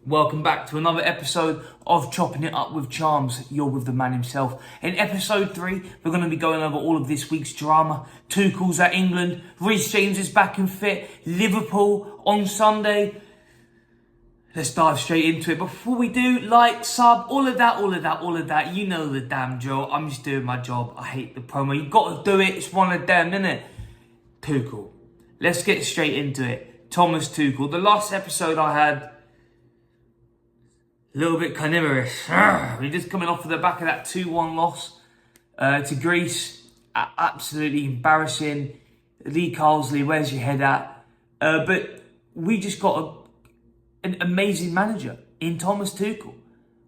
Welcome back to another episode of Chopping It Up with Charms. You're with the man himself. In episode 3, we're going to be going over all of this week's drama. Tuchel's at England. Reece James is back and fit. Liverpool on Sunday. Let's dive straight into it. But before we do, like, sub, all of that. You know the damn drill. I'm just doing my job. I hate the promo. You got to do it. It's one of them, innit? Tuchel. Let's get straight into it. Thomas Tuchel. The last episode I had, a little bit carnivorous. We're just coming off of the back of that 2-1 loss to Greece. Absolutely embarrassing. Lee Carlsley, where's your head at? But we just got an amazing manager in Thomas Tuchel.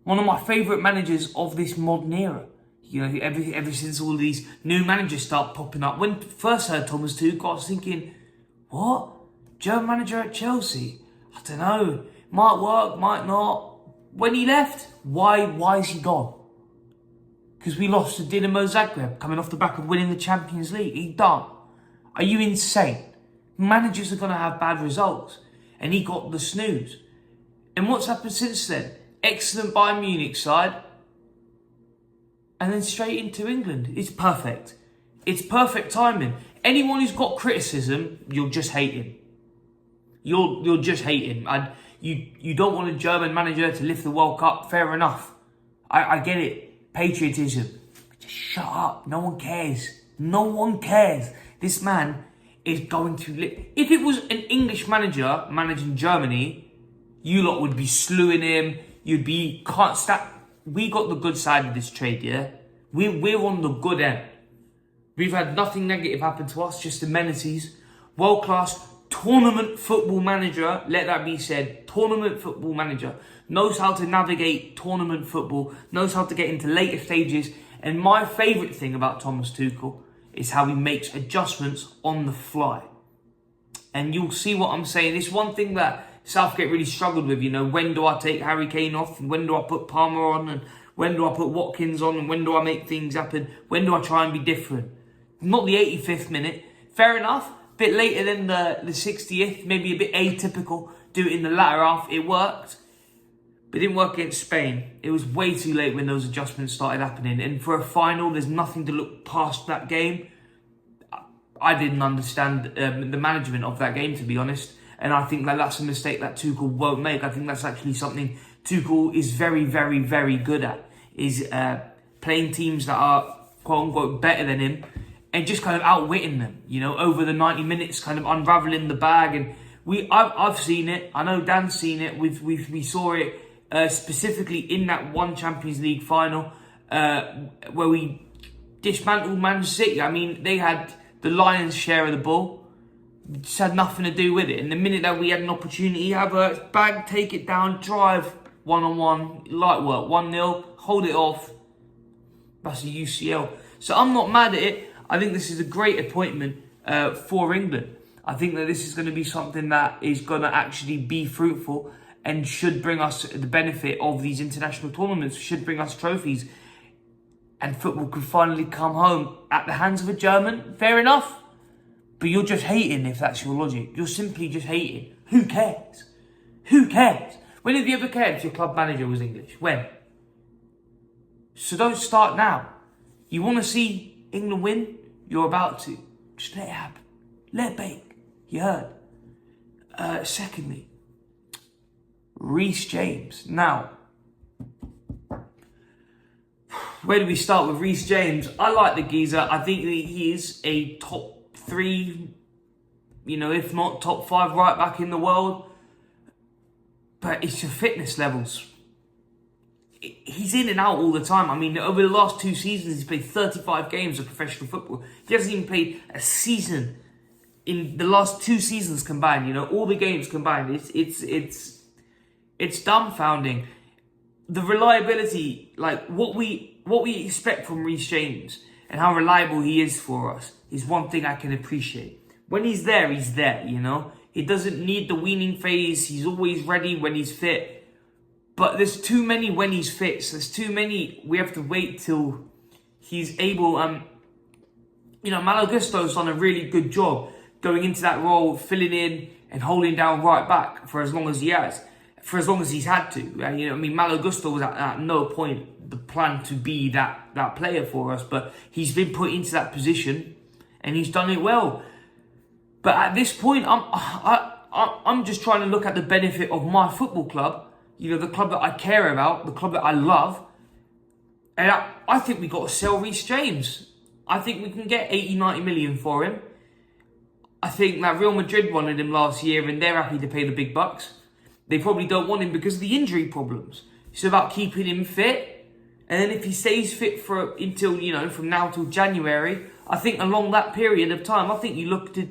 One of my favourite managers of this modern era. You know, ever since all these new managers start popping up. When I first heard Thomas Tuchel, I was thinking, what? German manager at Chelsea? I don't know. Might work, might not. When he left, why is he gone? Because we lost to Dinamo Zagreb coming off the back of winning the Champions League. He done. Are you insane? Managers are going to have bad results. And he got the snooze. And what's happened since then? Excellent Bayern Munich side. And then straight into England. It's perfect. It's perfect timing. Anyone who's got criticism, you'll just hate him. You'll just hate him. You don't want a German manager to lift the World Cup. Fair enough. I get it. Patriotism. Just shut up. No one cares. No one cares. This man is going to if it was an English manager managing Germany, you lot would be slewing him. You'd be can't stop. We got the good side of this trade, yeah? We're on the good end. We've had nothing negative happen to us, just amenities. World-class tournament football manager, let that be said, tournament football manager, knows how to navigate tournament football, knows how to get into later stages. And my favourite thing about Thomas Tuchel is how he makes adjustments on the fly. And you'll see what I'm saying. It's one thing that Southgate really struggled with, you know, when do I take Harry Kane off, and when do I put Palmer on, and when do I put Watkins on, and when do I make things happen, when do I try and be different? Not the 85th minute, fair enough, a bit later than the 60th, maybe a bit atypical, do it in the latter half, it worked, but it didn't work against Spain. It was way too late when those adjustments started happening, and for a final, there's nothing to look past that game. I didn't understand the management of that game, to be honest. And I think that that's a mistake that Tuchel won't make. I think that's actually something Tuchel is very, very, very good at. Is playing teams that are, quote unquote, better than him. And just kind of outwitting them. You know, over the 90 minutes, kind of unravelling the bag. And I've seen it. I know Dan's seen it. We saw it specifically in that one Champions League final. Where we dismantled Man City. I mean, they had the lion's share of the ball. Just had nothing to do with it. And the minute that we had an opportunity, have a bag, take it down, drive one-on-one, light work, 1-0, hold it off. That's a UCL. So I'm not mad at it. I think this is a great appointment for England. I think that this is going to be something that is going to actually be fruitful and should bring us the benefit of these international tournaments, should bring us trophies. And football could finally come home at the hands of a German. Fair enough. But you're just hating if that's your logic. You're simply just hating. Who cares? Who cares? When have you ever cared if your club manager was English? When? So don't start now. You want to see England win? You're about to. Just let it happen. Let it bake. You heard? Secondly, Reece James. Now, where do we start with Reece James? I like the geezer. I think that he is a top 3, you know, if not top 5 right back in the world. But it's your fitness levels. He's in and out all the time. I mean, over the last 2 seasons, he's played 35 games of professional football. He hasn't even played a season in the last 2 seasons combined. You know, all the games combined. It's dumbfounding. The reliability, like what we expect from Reece James and how reliable he is for us, is one thing I can appreciate. When he's there, you know. He doesn't need the weaning phase. He's always ready when he's fit. But there's too many when he's fit. So there's too many. We have to wait till he's able. You know, Malo Gusto's done a really good job going into that role, filling in and holding down right back for as long as he has. for as long as he's had to. You know, I mean, Malo Gusto was at no point the plan to be that player for us, but he's been put into that position and he's done it well. But at this point, I'm just trying to look at the benefit of my football club, you know, the club that I care about, the club that I love. And I think we got to sell Reece James. I think we can get 80, 90 million for him. I think that Real Madrid wanted him last year and they're happy to pay the big bucks. They probably don't want him because of the injury problems. It's about keeping him fit. And then if he stays fit until, you know, from now till January, I think along that period of time, I think you look to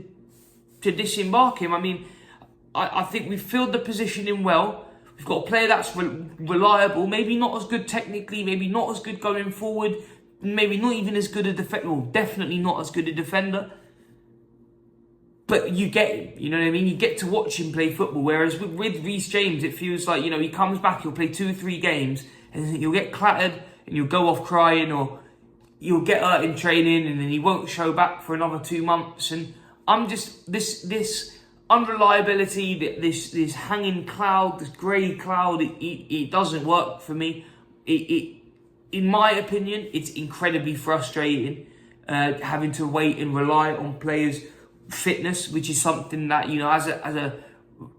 disembark him. I mean, I think we've filled the position in well. We've got a player that's reliable, maybe not as good technically, maybe not as good going forward, maybe not even as good a defender, well, definitely not as good a defender. But you get him, you know what I mean? You get to watch him play football, whereas with Reece James, it feels like, you know, he comes back, he'll play 2 or 3 games, and you'll get clattered, and you'll go off crying, or you'll get hurt in training, and then he won't show back for another 2 months, and I'm just, this unreliability, this hanging cloud, this grey cloud, it doesn't work for me. In my opinion, it's incredibly frustrating having to wait and rely on players' fitness, which is something that, you know, as a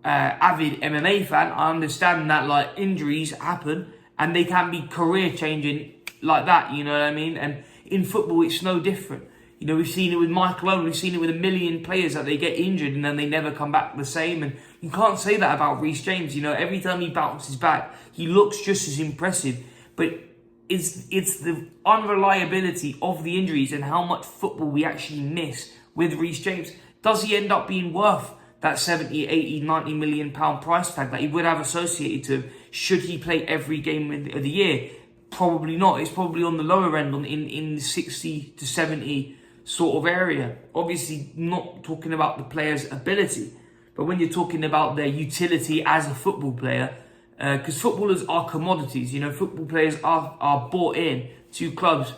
avid MMA fan, I understand that, like, injuries happen and they can be career changing like that, you know what I mean? And in football, it's no different. You know, we've seen it with Michael Owen, we've seen it with a million players that they get injured and then they never come back the same. And you can't say that about Reece James. You know, every time he bounces back, he looks just as impressive. But it's the unreliability of the injuries and how much football we actually miss with Reece James. Does he end up being worth that 70, 80, 90 million pound price tag that he would have associated to him should he play every game of the year? Probably not. It's probably on the lower end, in the 60 to 70 sort of area. Obviously not talking about the player's ability, but when you're talking about their utility as a football player, because footballers are commodities, you know, football players are bought in to clubs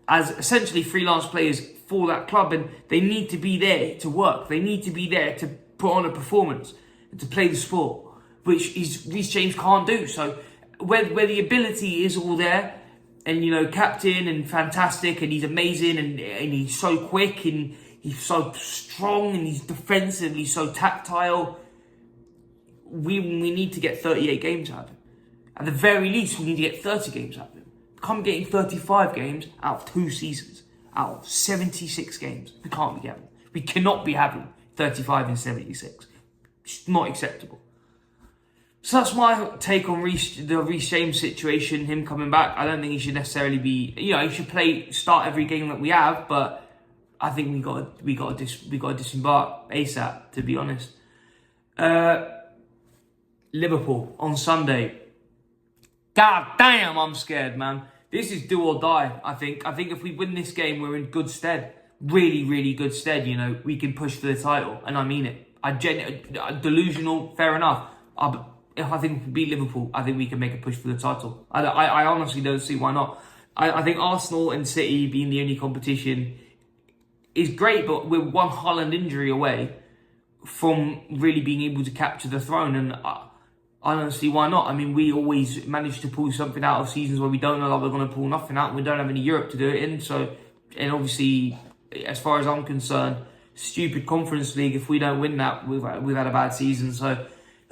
as essentially freelance players for that club, and they need to be there to work. They need to be there to put on a performance and to play the sport, which is Reece James can't do. So where the ability is all there, and, you know, captain and fantastic, and he's amazing, and he's so quick, and he's so strong, and he's defensively so tactile, we need to get 38 games out of him. At the very least, we need to get 30 games out of him. Come getting 35 games out of 2 seasons, out of 76 games. We can't be having. We cannot be having 35 in 76. It's not acceptable. So that's my take on the Reece James situation, him coming back. I don't think he should necessarily be, you know, he should start every game that we have, but I think we got to disembark ASAP, to be honest. Liverpool on Sunday. God damn, I'm scared, man. This is do or die, I think. I think if we win this game, we're in good stead. Really, really good stead, you know. We can push for the title, and I mean it. Delusional, fair enough. If I think we beat Liverpool, I think we can make a push for the title. I honestly don't see why not. I think Arsenal and City being the only competition is great, but we're one Haaland injury away from really being able to capture the throne, and I don't see why not. I mean, we always manage to pull something out of seasons where we don't know that we're going to pull nothing out. We don't have any Europe to do it in, so, and obviously, as far as I'm concerned, stupid Conference League. If we don't win that, we've had a bad season. So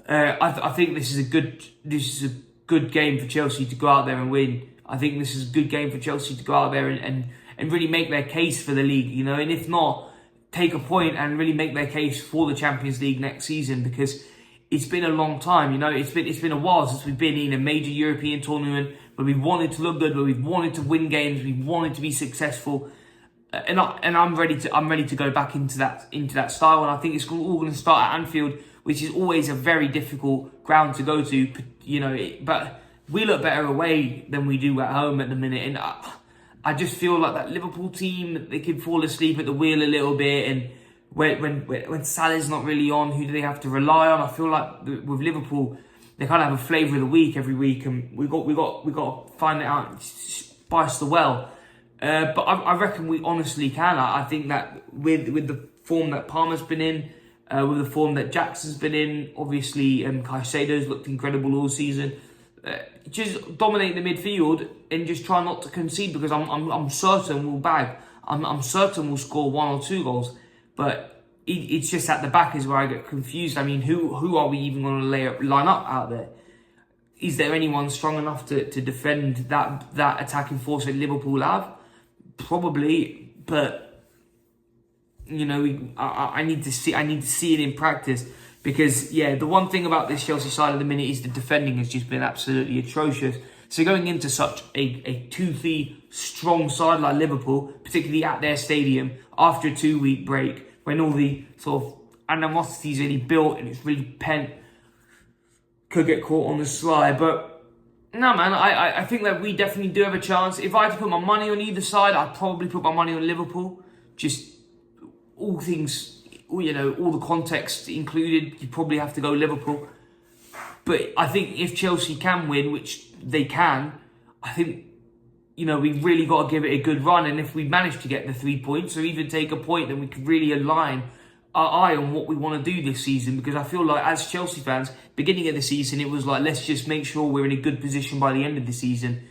I think this is a good game for Chelsea to go out there and win. I think this is a good game for Chelsea to go out there and really make their case for the league, you know. And if not, take a point and really make their case for the Champions League next season, because it's been a long time, you know. It's been a while since we've been in a major European tournament where we've wanted to look good, where we've wanted to win games, we've wanted to be successful. And I'm ready to go back into that style, and I think it's all going to start at Anfield, which is always a very difficult ground to go to, you know. But we look better away than we do at home at the minute, and I just feel like that Liverpool team, they can fall asleep at the wheel a little bit, and when Salah's not really on, who do they have to rely on? I feel like with Liverpool, they kind of have a flavour of the week every week, and we got to find it out, spice the well. But I reckon we honestly can. I think that with the form that Palmer's been in, with the form that Jackson's been in. Obviously, Caicedo's looked incredible all season. Just dominate the midfield and just try not to concede, because I'm certain we'll bag. I'm certain we'll score 1 or 2 goals. But it's just at the back is where I get confused. I mean, who are we even going to line up out there? Is there anyone strong enough to defend that attacking force that Liverpool have? Probably, but you know, I need to see it in practice, because yeah, the one thing about this Chelsea side at the minute is the defending has just been absolutely atrocious. So going into such a toothy, strong side like Liverpool, particularly at their stadium after a 2-week break, when all the sort of animosity's really built and it's really pent, could get caught on the sly. But no, man, I think that we definitely do have a chance. If I had to put my money on either side, I'd probably put my money on Liverpool. Just all things, you know, all the context included, you probably have to go Liverpool. But I think if Chelsea can win, which they can, I think, you know, we've really got to give it a good run. And if we manage to get the 3 points or even take a point, then we could really align our eye on what we want to do this season. Because I feel like as Chelsea fans, beginning of the season, it was like, let's just make sure we're in a good position by the end of the season.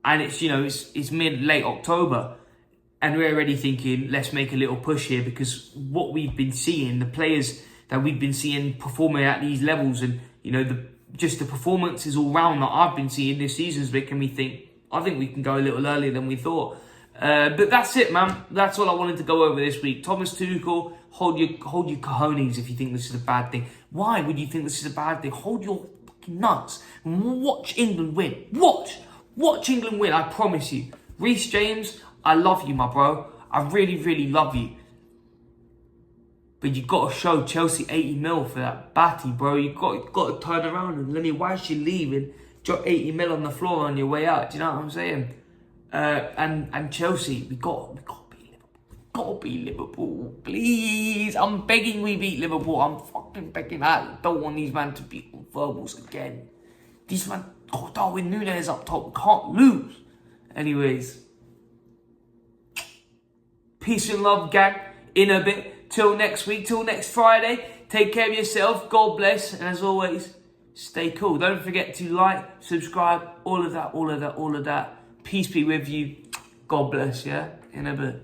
And it's, you know, it's late October. And we're already thinking, let's make a little push here, because what we've been seeing, the players that we've been seeing performing at these levels, and, you know, just the performances all round that I've been seeing this season is making me think, I think we can go a little earlier than we thought. But that's it, man. That's all I wanted to go over this week. Thomas Tuchel, hold your cojones if you think this is a bad thing. Why would you think this is a bad thing? Hold your fucking nuts and watch England win. Watch England win, I promise you. Reece James, I love you, my bro. I really, really love you. But you got to show Chelsea 80 mil for that Batty, bro. You got to turn around and let me, why is she leaving? Drop 80 mil on the floor on your way out. Do you know what I'm saying? And Chelsea, we got to beat Liverpool. Got to beat Liverpool, please. I'm begging we beat Liverpool. I'm fucking begging. I don't want these man to beat verbals again. These man, Darwin Núñez up top, we can't lose. Anyways, peace and love, gang. In a bit. Till next week, till next Friday. Take care of yourself. God bless. And as always, stay cool. Don't forget to like, subscribe, all of that. Peace be with you. God bless, yeah? In a bit.